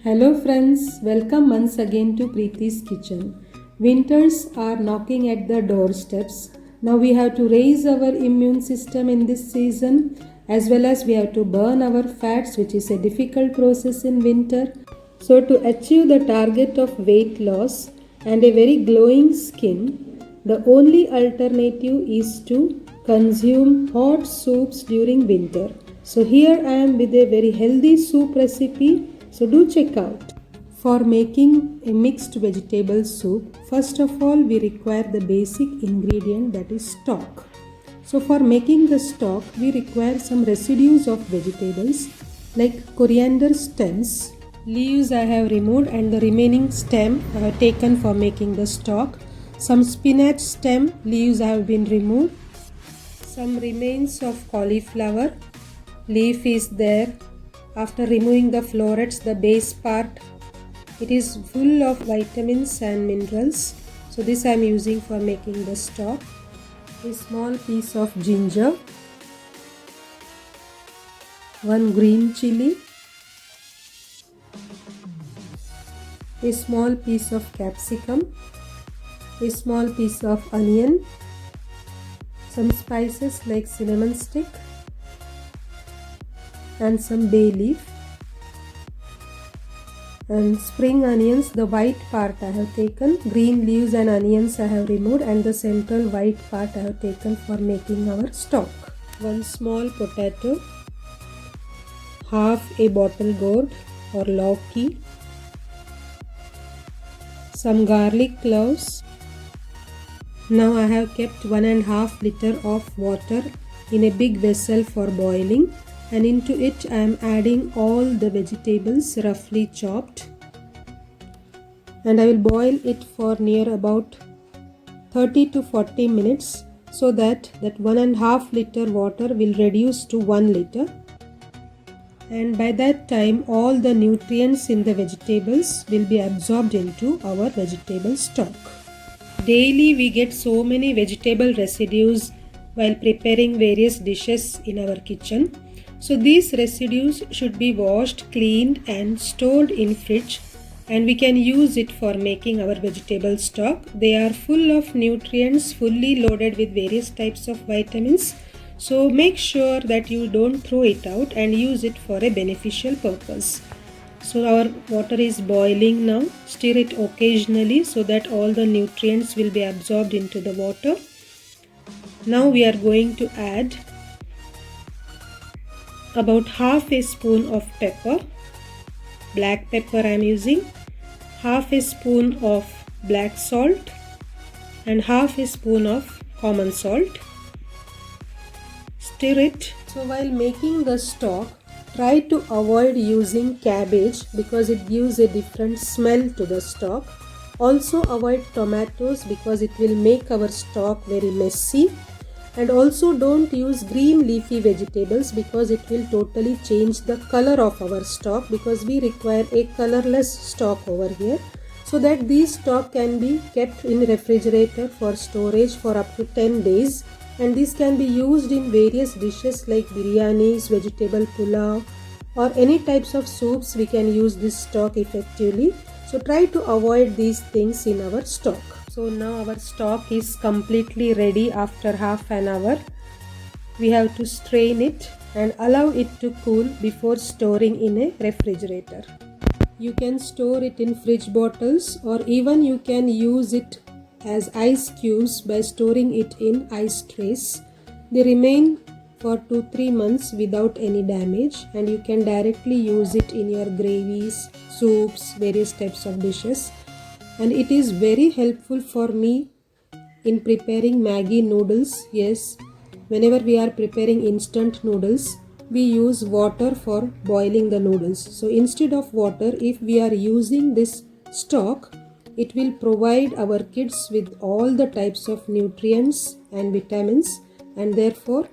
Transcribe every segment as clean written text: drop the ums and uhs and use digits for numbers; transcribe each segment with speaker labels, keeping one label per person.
Speaker 1: Hello friends, welcome once again to Preeti's Kitchen. Winters are knocking at the doorsteps. Now we have to raise our immune system in this season, as well as we have to burn our fats, which is a difficult process in winter. So to achieve the target of weight loss and a very glowing skin, the only alternative is to consume hot soups during winter. So here I am with a very healthy soup recipe, so do check out. For making a mixed vegetable soup, first of all we require the basic ingredient, that is stock. So for making the stock, we require some residues of vegetables like coriander stems. Leaves I have removed and the remaining stem I have taken for making the stock. Some spinach stem leaves have been removed. Some remains of cauliflower leaf is there. After removing the florets, the base part, it is full of vitamins and minerals. So this I am using for making the stock. A small piece of ginger, 1 green chili, a small piece of capsicum, a small piece of onion, some spices like cinnamon stick and some bay leaf, and spring onions, the white part I have taken, green leaves and onions I have removed, and the central white part I have taken for making our stock. 1 small potato, half a bottle gourd or lauki, some garlic cloves. Now I have kept 1.5 liter of water in a big vessel for boiling, and into it I am adding all the vegetables roughly chopped, and I will boil it for near about 30 to 40 minutes so that 1.5 liter water will reduce to 1 liter, and by that time all the nutrients in the vegetables will be absorbed into our vegetable stock. Daily we get so many vegetable residues while preparing various dishes in our kitchen. So these residues should be washed, cleaned and stored in fridge, and we can use it for making our vegetable stock. They are full of nutrients, fully loaded with various types of vitamins. So make sure that you don't throw it out and use it for a beneficial purpose. So our water is boiling now. Stir it occasionally so that all the nutrients will be absorbed into the water. Now we are going to add about half a spoon of pepper, black pepper I am using, half a spoon of black salt and half a spoon of common salt. Stir it. So while making the stock, try to avoid using cabbage because it gives a different smell to the stock. Also avoid tomatoes because it will make our stock very messy. And also don't use green leafy vegetables because it will totally change the color of our stock, because we require a colorless stock over here, so that these stock can be kept in refrigerator for storage for up to 10 days. And this can be used in various dishes like biryanis, vegetable pulao or any types of soups. We can use this stock effectively. So try to avoid these things in our stock. So now our stock is completely ready after half an hour. We have to strain it and allow it to cool before storing in a refrigerator. You can store it in fridge bottles, or even you can use it as ice cubes by storing it in ice trays. They remain for 2-3 months without any damage, and you can directly use it in your gravies, soups, various types of dishes. And it is very helpful for me in preparing Maggi noodles. Yes, whenever we are preparing instant noodles, we use water for boiling the noodles. So instead of water, if we are using this stock, it will provide our kids with all the types of nutrients and vitamins, and therefore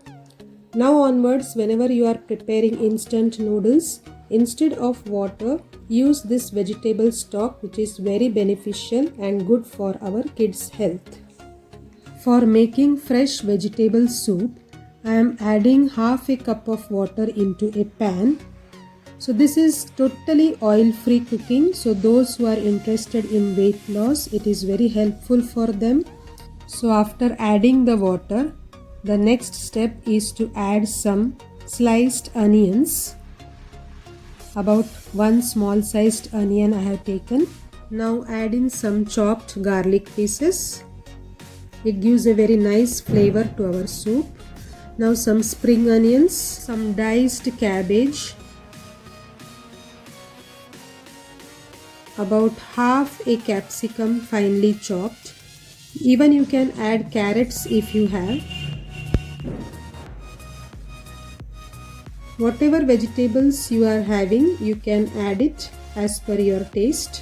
Speaker 1: now onwards, whenever you are preparing instant noodles, instead of water, use this vegetable stock, which is very beneficial and good for our kids' health. For making fresh vegetable soup, I am adding half a cup of water into a pan. So this is totally oil-free cooking. So those who are interested in weight loss, it is very helpful for them. So after adding the water, the next step is to add some sliced onions. About one small sized onion I have taken. Now add in some chopped garlic pieces. It gives a very nice flavor to our soup. Now some spring onions, some diced cabbage, about half a capsicum finely chopped. Even you can add carrots if you have. Whatever vegetables you are having, you can add it as per your taste.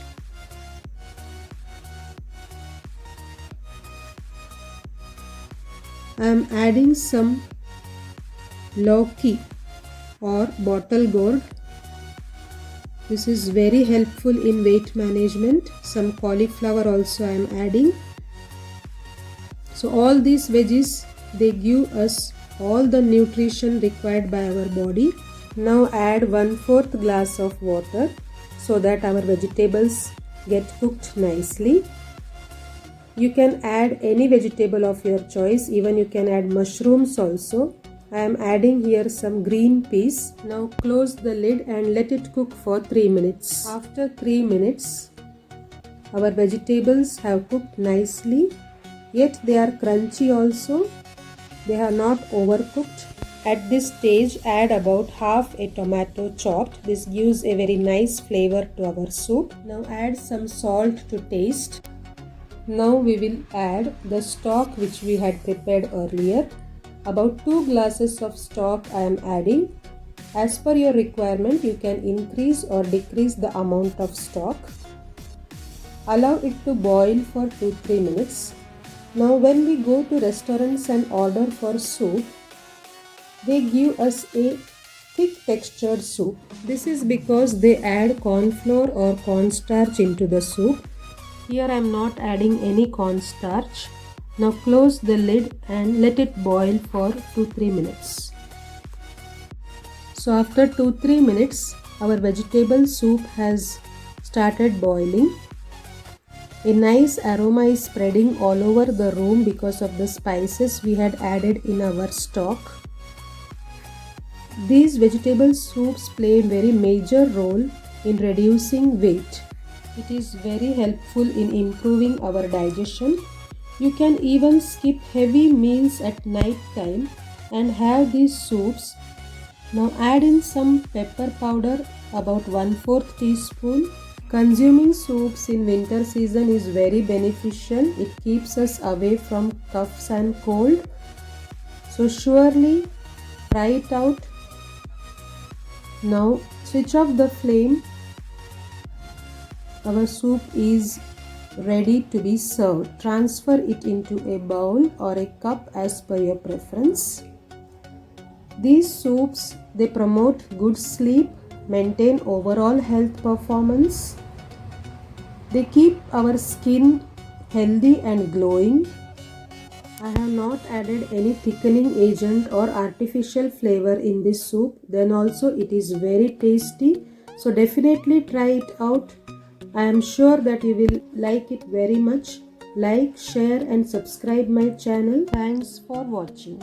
Speaker 1: I am adding some lauki or bottle gourd. This is very helpful in weight management. Some cauliflower also I am adding. So all these veggies, they give us all the nutrition required by our body. Now add 1/4 glass of water so that our vegetables get cooked nicely. You can add any vegetable of your choice. Even you can add mushrooms also. I am adding here some green peas. Now close the lid and let it cook for 3 minutes. After 3 minutes, our vegetables have cooked nicely. Yet they are crunchy also. They are not overcooked. At this stage, add about half a tomato chopped. This gives a very nice flavor to our soup. Now add some salt to taste. Now we will add the stock which we had prepared earlier. About 2 glasses of stock I am adding. As per your requirement, you can increase or decrease the amount of stock. Allow it to boil for 2-3 minutes. Now when we go to restaurants and order for soup, they give us a thick textured soup. This is because they add corn flour or cornstarch into the soup. Here I am not adding any cornstarch. Now close the lid and let it boil for 2-3 minutes. So after 2-3 minutes, our vegetable soup has started boiling. A nice aroma is spreading all over the room because of the spices we had added in our stock. These vegetable soups play a very major role in reducing weight. It is very helpful in improving our digestion. You can even skip heavy meals at night time and have these soups. Now add in some pepper powder, about 1/4 teaspoon. Consuming soups in winter season is very beneficial. It keeps us away from coughs and cold. So surely try it out. Now switch off the flame. Our soup is ready to be served. Transfer it into a bowl or a cup as per your preference. These soups, they promote good sleep, maintain overall health performance. They keep our skin healthy and glowing. I have not added any thickening agent or artificial flavor in this soup. Then also it is very tasty. So definitely try it out. I am sure that you will like it very much. Like, share and subscribe my channel. Thanks for watching.